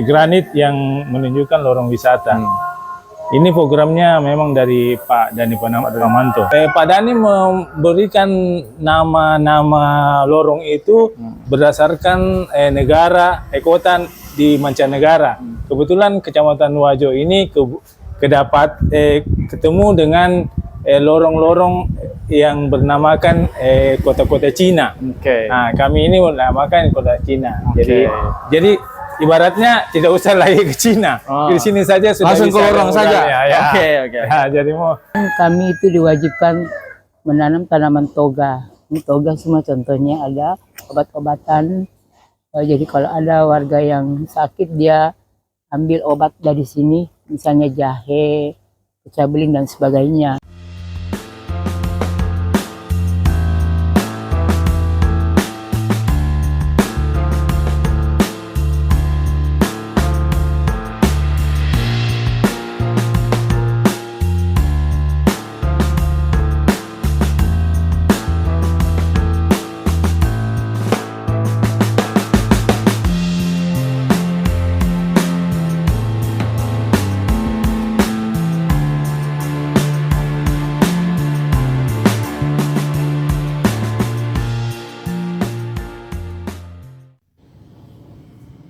Granit yang menunjukkan lorong wisata. Ini programnya memang dari Pak Dhani Pramanto. Pak Dhani memberikan nama-nama lorong itu berdasarkan negara, kota di mancanegara. Kebetulan Kecamatan Wajo ini kedapat ketemu dengan lorong-lorong yang bernamakan kota-kota Cina. Nah, kami ini menamakan kota Cina. Jadi ibaratnya tidak usah lagi ke Cina, di sini saja sudah langsung ke lorong saja. Oke. Nah, jadi kami itu diwajibkan menanam tanaman toga. Ini toga semua contohnya ada obat-obatan. Jadi kalau ada warga yang sakit dia ambil obat dari sini, misalnya jahe, pecah beling dan sebagainya.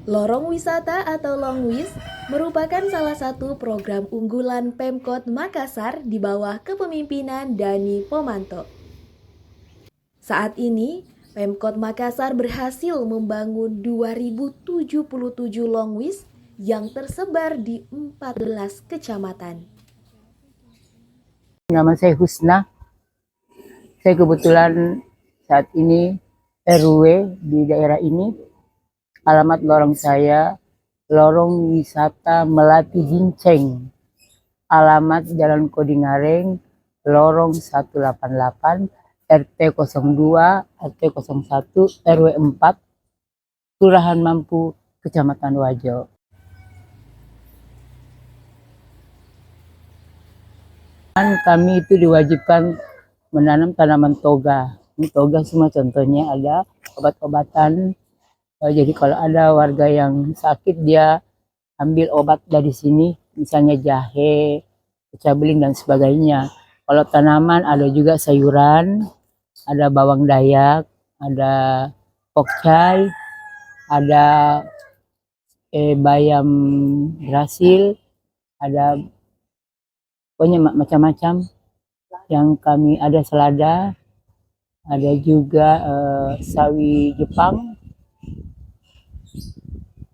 Lorong wisata atau Longwis merupakan salah satu program unggulan Pemkot Makassar di bawah kepemimpinan Dhani Pramanto. Saat ini, Pemkot Makassar berhasil membangun 2077 Longwis yang tersebar di 14 kecamatan. Nama saya Husna. Saya kebetulan saat ini RW di daerah ini. Alamat lorong saya, Lorong Wisata Melati Ginceng. Alamat Jalan Kodingareng, Lorong 188, RT 02, RT 01, RW 4, Kelurahan Mampu, Kecamatan Wajo. Kami itu diwajibkan menanam tanaman toga. Ini toga semua contohnya ada obat-obatan. Jadi kalau ada warga yang sakit dia ambil obat dari sini, misalnya jahe, pecah beling dan sebagainya. Kalau tanaman ada juga sayuran, ada bawang dayak, ada pokcai, ada bayam Brasil, ada pokoknya macam-macam yang kami ada selada, ada juga sawi Jepang,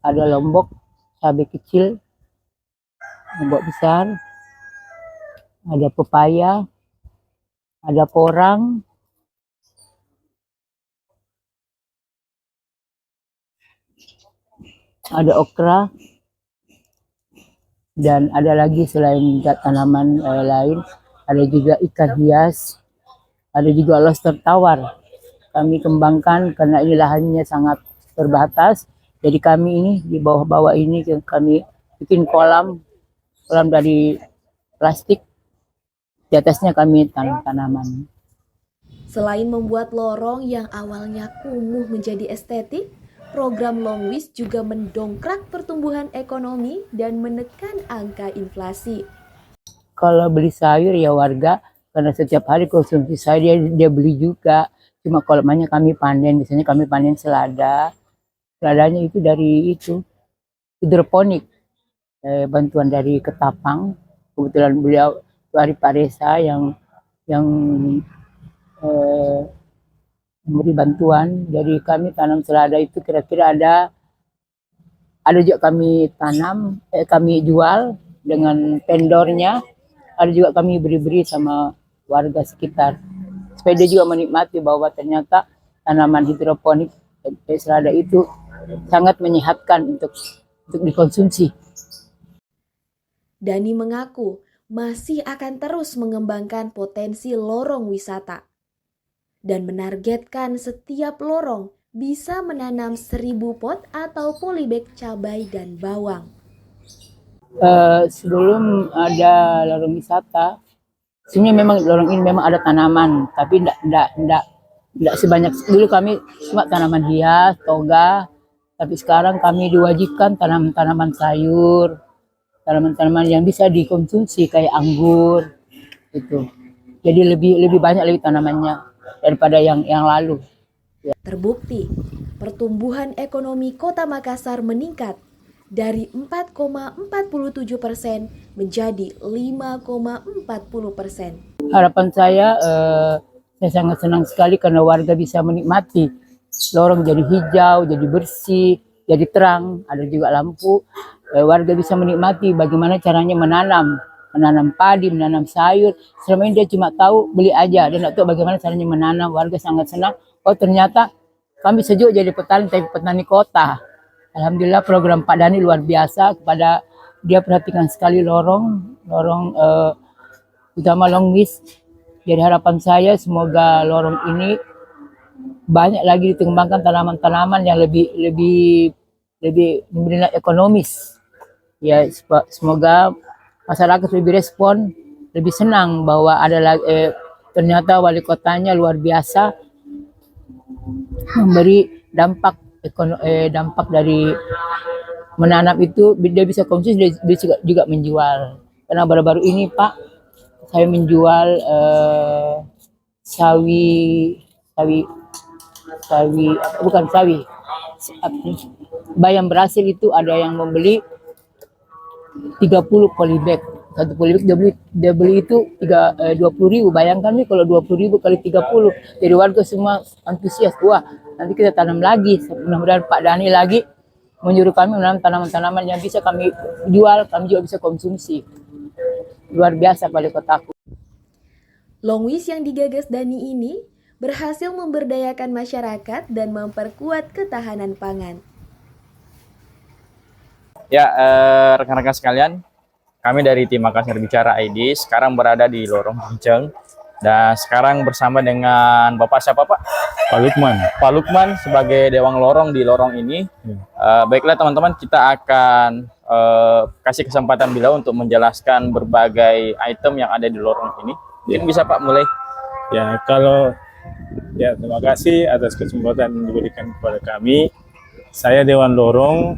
ada lombok, cabai kecil, lombok besar, ada pepaya, ada porang, ada okra, dan ada lagi selain tanaman lain, ada juga ikan hias, ada juga lobster tawar. Kami kembangkan karena ini lahannya sangat terbatas. Jadi kami ini di bawah-bawah ini kami bikin kolam dari plastik. Di atasnya kami tanam tanaman. Selain membuat lorong yang awalnya kumuh menjadi estetik, program Longwis juga mendongkrak pertumbuhan ekonomi dan menekan angka inflasi. Kalau beli sayur ya warga, karena setiap hari konsumsi sayur dia beli juga. Cuma kalau banyak kami panen, biasanya kami panen selada. Seladanya itu dari hidroponik, bantuan dari Ketapang. Kebetulan beliau dari Pak Resa yang memberi bantuan. Jadi kami tanam selada itu kira-kira ada juga kami tanam, kami jual dengan vendornya. Ada juga kami beri-beri sama warga sekitar. Supaya dia juga menikmati bahwa ternyata tanaman hidroponik selada itu sangat menyehatkan untuk dikonsumsi. Dhani mengaku masih akan terus mengembangkan potensi lorong wisata dan menargetkan setiap lorong bisa menanam 1000 pot atau polybag cabai dan bawang. Sebelum ada lorong wisata, sebenarnya memang lorong ini memang ada tanaman, tapi tidak sebanyak dulu. Kami cuma tanaman hias, toga, Tapi sekarang kami diwajibkan tanam tanaman sayur, tanaman-tanaman yang bisa dikonsumsi kayak anggur itu. Jadi lebih banyak lagi tanamannya daripada yang lalu. Terbukti, pertumbuhan ekonomi Kota Makassar meningkat dari 4,47% menjadi 5,40%. Harapan saya sangat senang sekali karena warga bisa menikmati lorong jadi hijau, jadi bersih, jadi terang, ada juga lampu. Warga bisa menikmati bagaimana caranya menanam padi, menanam sayur. Selama ini dia cuma tahu beli aja, dia tidak tahu bagaimana caranya menanam. Warga sangat senang. Oh ternyata kami bisa juga jadi petani, tapi petani kota. Alhamdulillah program Pak Dani luar biasa, kepada dia perhatikan sekali lorong utama Longwis. Jadi harapan saya semoga lorong ini banyak lagi dikembangkan tanaman-tanaman yang lebih bernilai ekonomis. Ya semoga masyarakat lebih respon, lebih senang bahwa ada ternyata wali kotanya luar biasa memberi dampak dari menanam itu. Dia bisa konsumsi, dia juga menjual. Karena baru-baru ini Pak, saya menjual bayam berhasil itu ada yang membeli 30 polybag. Satu polybag dia beli itu 20.000. Bayangkan nih kalau 20.000 kali 30. Jadi warga semua antusias. Wah, nanti kita tanam lagi. Mudah-mudahan Pak Dani lagi menyuruh kami menanam tanaman-tanaman yang bisa kami jual, kami juga bisa konsumsi. Luar biasa wali kotaku. Longwis yang digagas Dani ini berhasil memberdayakan masyarakat dan memperkuat ketahanan pangan. Ya, rekan-rekan sekalian, kami dari tim Makassar Bicara ID sekarang berada di Lorong Jinceng dan sekarang bersama dengan Bapak siapa Pak? Pak Lukman. Pak Lukman sebagai Dewang Lorong di lorong ini. Baiklah teman-teman, kita akan kasih kesempatan beliau untuk menjelaskan berbagai item yang ada di lorong ini. Mungkin bisa Pak mulai. Ya, terima kasih atas kesempatan yang diberikan kepada kami. Saya Dewan Lorong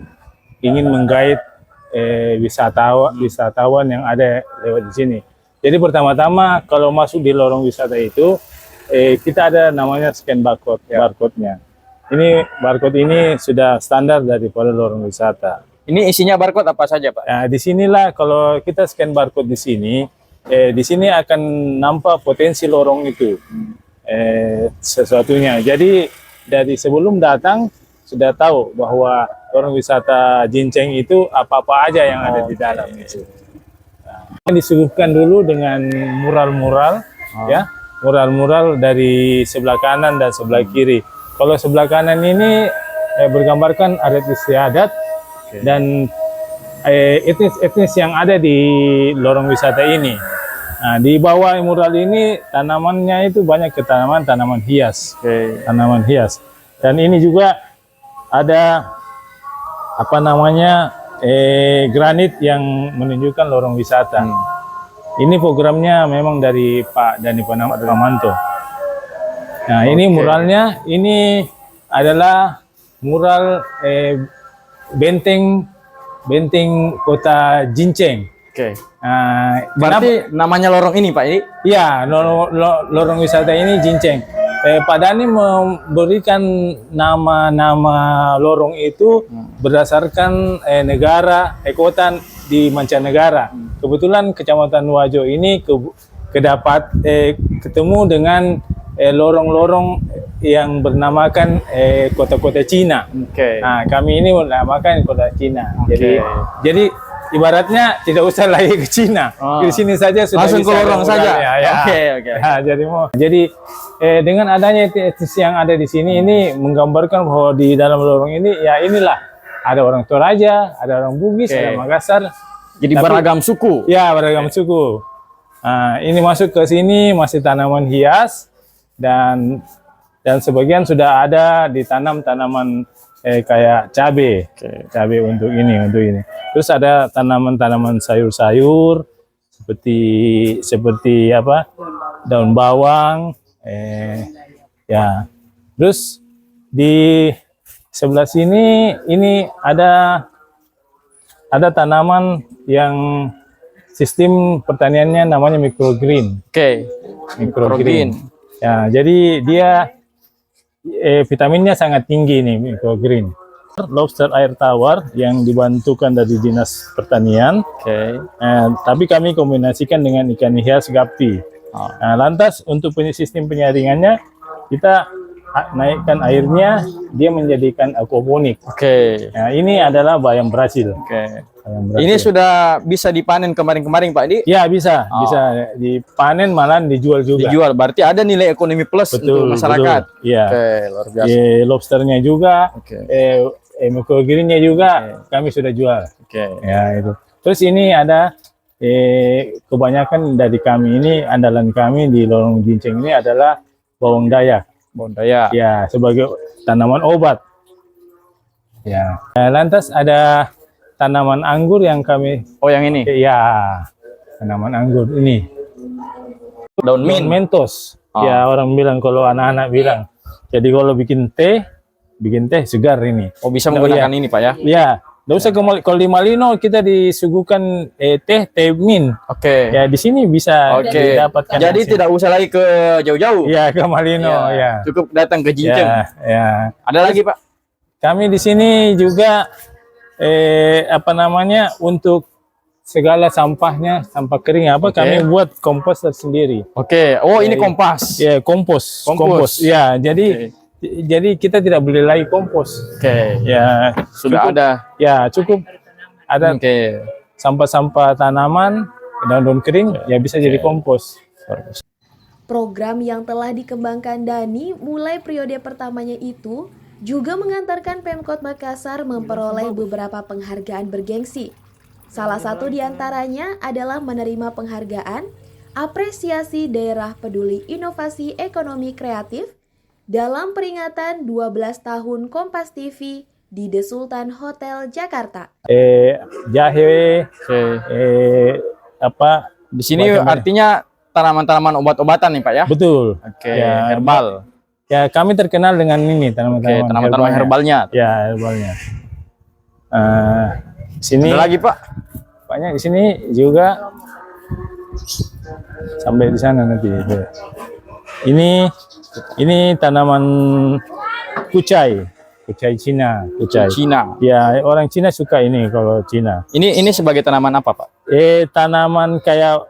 ingin menggait wisatawan yang ada lewat di sini. Jadi pertama-tama kalau masuk di lorong wisata itu kita ada namanya scan barcode-nya. Ini barcode ini sudah standar daripada lorong wisata. Ini isinya barcode apa saja Pak? Nah, di sinilah kalau kita scan barcode di sini akan nampak potensi lorong itu sesuatunya. Jadi dari sebelum datang sudah tahu bahwa lorong wisata Jinceng itu apa-apa aja yang ada di dalam itu. Nah, disuguhkan dulu dengan mural-mural, ya, mural-mural dari sebelah kanan dan sebelah kiri. Kalau sebelah kanan ini bergambarkan adat istiadat dan etnis yang ada di lorong wisata ini. Nah, di bawah mural ini tanamannya itu banyak tanaman hias, tanaman hias. Dan ini juga ada granit yang menunjukkan lorong wisata. Ini programnya memang dari Pak Dani Pramanto. Nah, ini muralnya, ini adalah mural benteng kota Jinceng. Nah, Berarti namanya lorong ini Pak ini? Iya, lorong wisata ini Jinceng. Pak Dani memberikan nama-nama lorong itu berdasarkan negara, kota di mancanegara. Kebetulan Kecamatan Wajo ini ketemu dengan lorong-lorong yang bernamakan kota-kota Cina. Nah, kami ini menamakan kota Cina. Jadi ibaratnya tidak usah lagi ke Cina, di sini saja sudah langsung ke lorong saja. Jadi dengan adanya etnis yang ada di sini ini menggambarkan bahwa di dalam lorong ini ya inilah ada orang Toraja, ada orang Bugis, ada Makassar. Jadi beragam suku. Ya, beragam suku. Nah, ini masuk ke sini masih tanaman hias dan sebagian sudah ada ditanam tanaman kayak cabai untuk ini. Terus ada tanaman-tanaman sayur-sayur seperti apa? Daun bawang, ya. Terus di sebelah sini ini ada tanaman yang sistem pertaniannya namanya microgreen. Oke. Microgreen. Ya, jadi dia vitaminnya sangat tinggi nih microgreen. Lobster air tawar yang dibantukan dari Dinas Pertanian. Oke. Tapi kami kombinasikan dengan ikan hias gapti. Nah, lantas untuk sistem penyaringannya kita naikkan airnya, dia menjadikan aquaponik. Oke. Nah, ini adalah bayam Brasil. Oke. Bayam Brasil. Ini sudah bisa dipanen kemarin-kemarin Pak Di? Ya bisa dipanen malah dijual juga. Dijual, berarti ada nilai ekonomi plus untuk masyarakat. Iya. Oke, luar biasa. Lobsternya juga, Oke. microgreennya juga kami sudah jual. Oke. Ya itu. Terus ini ada kebanyakan dari kami ini, andalan kami di Lorong Ginceng ini adalah bawang dayak. Bawang dayak. Ya, sebagai tanaman obat. Ya. Lantas ada tanaman anggur yang kami Oh, yang ini. ya tanaman anggur ini. Daun mint. Mentos. Ya, orang bilang kalau anak-anak bilang. Jadi kalau bikin teh segar ini. Oh, bisa menggunakan ini Pak ya? Ya, nggak usah kalau di Malino kita disuguhkan teh mint. Oke. Ya, di sini bisa Oke. didapatkan. Jadi tidak usah lagi ke jauh-jauh. Ya, ke Malino ya. Cukup datang ke Jinceng. Ya. Ada lagi Pak? Kami di sini juga untuk segala sampahnya, sampah kering kami buat kompos tersendiri. Oke. Oh, ini kompas. Ya, kompos. Ya, jadi kita tidak beli lagi kompos. Oke. Ya, Sudah cukup, ada. Ya, cukup ada Oke. sampah-sampah tanaman, daun-daun kering ya bisa jadi kompos. Program yang telah dikembangkan Dani mulai periode pertamanya itu juga mengantarkan Pemkot Makassar memperoleh beberapa penghargaan bergengsi. Salah satu di antaranya adalah menerima penghargaan Apresiasi Daerah Peduli Inovasi Ekonomi Kreatif dalam peringatan 12 tahun Kompas TV di The Sultan Hotel Jakarta. Jahe, Di sini artinya tanaman-tanaman obat-obatan nih Pak ya? betul. Oke. Ya, Herbal. Ya, kami terkenal dengan ini Tanaman-tanaman herbalnya. Ya, herbalnya. Sini Ada lagi Pak? banyak di sini juga sampai di sana nanti. Ini tanaman kucai Cina. Cina. Ya, orang Cina suka ini kalau Cina. Ini sebagai tanaman apa Pak? Tanaman kayak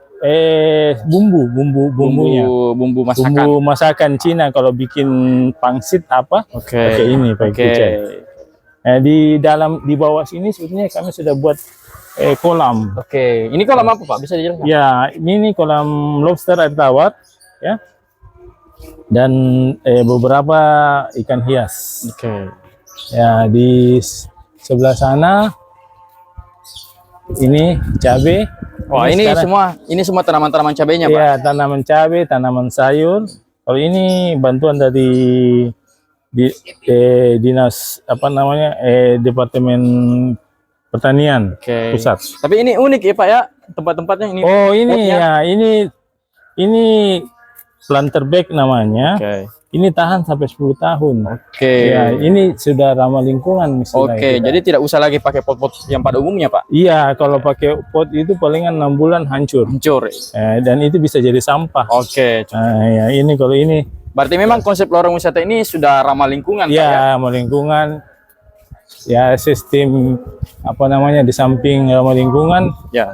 bumbunya. Bumbu masakan. Bumbu masakan Cina kalau bikin pangsit Oke. pakai ini, pakai kucai. Di bawah sini sebetulnya kami sudah buat kolam. Oke. Ini kolam apa Pak? Bisa dijelaskan? Ya, ini kolam lobster air tawar ya. Dan beberapa ikan hias. Oke. Ya, di sebelah sana ini cabai. Wah, ini semua tanaman-tanaman cabainya, Pak. Iya, tanaman cabai, tanaman sayur. Kalau ini bantuan dari dinas Departemen Pertanian Pusat. Tapi ini unik ya, Pak ya, tempat-tempatnya ini. Oh, ini ya, ini planter bag namanya. Ini tahan sampai 10 tahun. Ya, ini sudah ramah lingkungan misalnya. Jadi tidak usah lagi pakai pot-pot yang pada umumnya, Pak. Iya, kalau pakai pot itu palingan 6 bulan hancur. Dan itu bisa jadi sampah. Ya, ini kalau ini. Berarti memang konsep lorong wisata ini sudah ramah lingkungan, Pak ya? Ramah lingkungan. Ya, sistem di samping ramah lingkungan. Ya.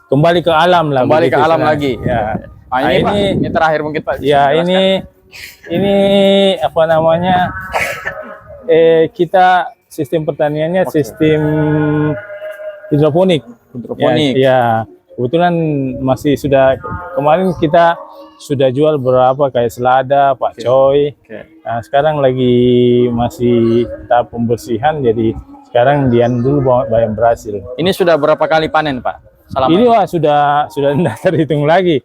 Kembali ke alam lah. Kembali ke alam lagi. Ya. Ini Pak, ini terakhir mungkin Pak. Ya, ini kita sistem pertaniannya sistem hidroponik. Ya, kebetulan masih kemarin kita sudah jual berapa kayak selada, pakcoy. Nah, sekarang masih tahap pembersihan, jadi sekarang dulu bayam Brasil. Ini sudah berapa kali panen, Pak? Ini sudah tidak terhitung lagi.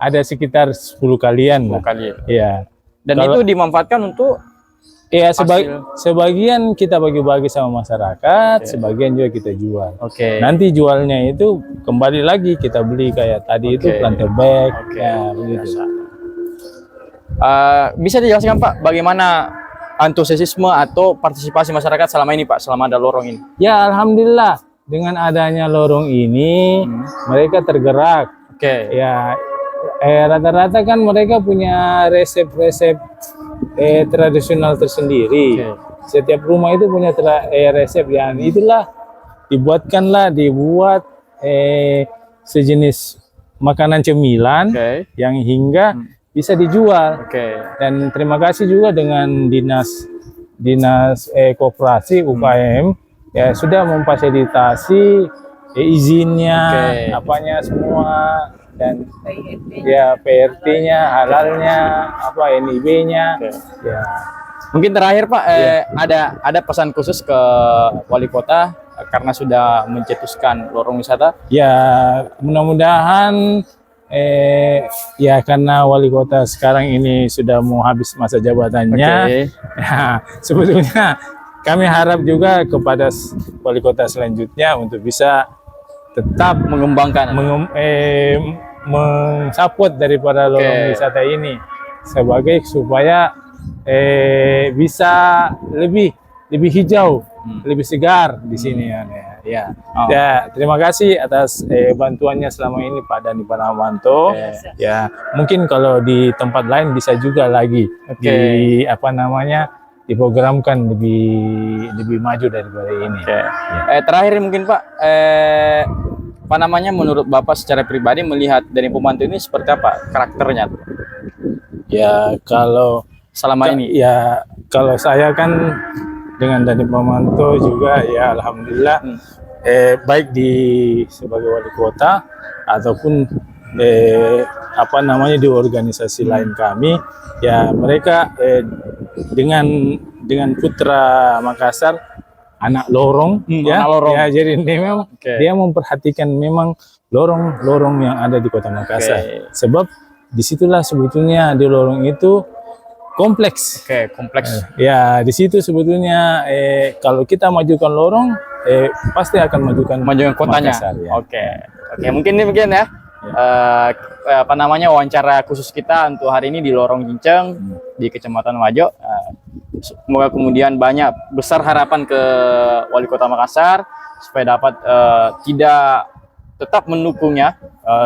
Ada sekitar 10 kalian lah. 10 kali. Iya. Dan itu dimanfaatkan untuk sebagian kita bagi-bagi sama masyarakat, sebagian juga kita jual. Nanti jualnya itu kembali lagi kita beli kayak tadi itu planter bag. Ya, begitu. Bisa dijelaskan Pak bagaimana antusiasme atau partisipasi masyarakat selama ini Pak, selama ada lorong ini? Ya alhamdulillah dengan adanya lorong ini mereka tergerak. Oke. Ya rata-rata kan mereka punya resep-resep tradisional tersendiri. Oke. Setiap rumah itu punya resep yang itulah dibuat sejenis makanan cemilan Oke. yang hingga bisa dijual. Oke. Dan terima kasih juga dengan dinas koperasi UKM ya sudah memfasilitasi izinnya, Oke. apanya semua, dan ya PRT-nya, halalnya, apa NIB-nya. Oke. Ya. Mungkin terakhir Pak, ada pesan khusus ke wali kota karena sudah mencetuskan lorong wisata? Ya mudah-mudahan ya karena wali kota sekarang ini sudah mau habis masa jabatannya. Oke. Ya, sebetulnya kami harap juga kepada wali kota selanjutnya untuk bisa tetap Mengembangkan. mensupport daripada lorong Oke. wisata ini sebagai supaya bisa lebih hijau, lebih segar di sini ya. Ya. Oh. Ya, terima kasih atas bantuannya selama ini Pak Dani Panamanto. Oke. Ya, mungkin kalau di tempat lain bisa juga lagi Oke. diprogramkan lebih maju daripada ini. Oke. Terakhir mungkin Pak, apa namanya, menurut Bapak secara pribadi melihat Dani Panamanto ini seperti apa karakternya tuh, Ya, kalau selama ini? ya kalau saya kan dengan Dani Panamanto juga ya alhamdulillah baik sebagai wali kota ataupun di organisasi lain kami ya mereka dengan putra Makassar anak lorong ya anak lorong. ya jadi memang Oke. dia memperhatikan memang lorong-lorong yang ada di Kota Makassar. Oke. Sebab disitulah sebetulnya di lorong itu kompleks. Oke, kompleks. Ya, di situ sebetulnya kalau kita majukan lorong, pasti akan majukan Kotanya. Makassar, ya. Oke. Mungkin demikian ya. Apa namanya, wawancara khusus kita untuk hari ini di Lorong Jinceng di Kecamatan Wajo. Semoga kemudian besar harapan ke Wali Kota Makassar supaya dapat tetap mendukungnya,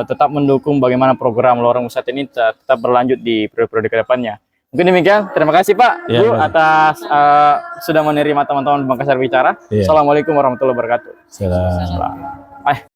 tetap mendukung bagaimana program lorong wisata ini tetap berlanjut di periode-periode ke depannya. Mungkin demikian. Terima kasih Pak, Ya, Bu, baik. atas sudah menerima teman-teman Makassar Bicara. Ya. Assalamualaikum warahmatullahi wabarakatuh. Salam.